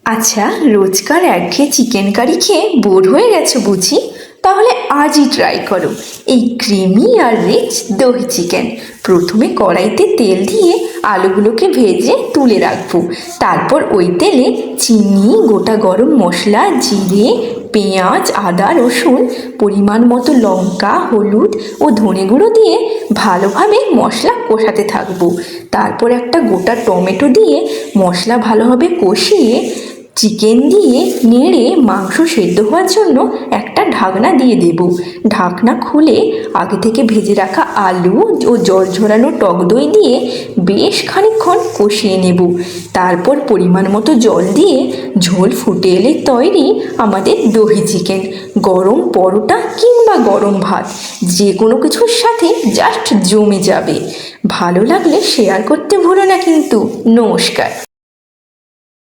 আচ্ছা, রোজকার একঘেয়ে চিকেন কারি খেয়ে বোর হয়ে গেছো বুঝি? তাহলে আজই ট্রাই করো এই ক্রিমি আর রিচ দহি চিকেন। প্রথমে কড়াইতে তেল দিয়ে আলুগুলোকে ভেজে তুলে রাখবো। তারপর ওই তেলে চিনি, গোটা গরম মশলা, জিরে, পেঁয়াজ, আদা, রসুন, পরিমাণ মতো লঙ্কা, হলুদ ও ধনে গুঁড়ো দিয়ে ভালোভাবে মশলা কষাতে থাকবো। তারপর একটা গোটা টমেটো দিয়ে মশলা ভালোভাবে কষিয়ে চিকেন দিয়ে নেড়ে মাংস সেদ্ধ হওয়ার জন্য একটা ঢাকনা দিয়ে দেব। ঢাকনা খুলে আগে থেকে ভেজে রাখা আলু ও জল ঝরানো টক দই দিয়ে বেশ খানিকক্ষণ কষিয়ে নেব। তারপর পরিমাণ মতো জল দিয়ে ঝোল ফুটে এলে তৈরি আমাদের দহি চিকেন। গরম পরোটা কিংবা গরম ভাত যে কোনো কিছুর সাথে জাস্ট জমে যাবে। ভালো লাগলে শেয়ার করতে ভুলো না কিন্তু। নমস্কার।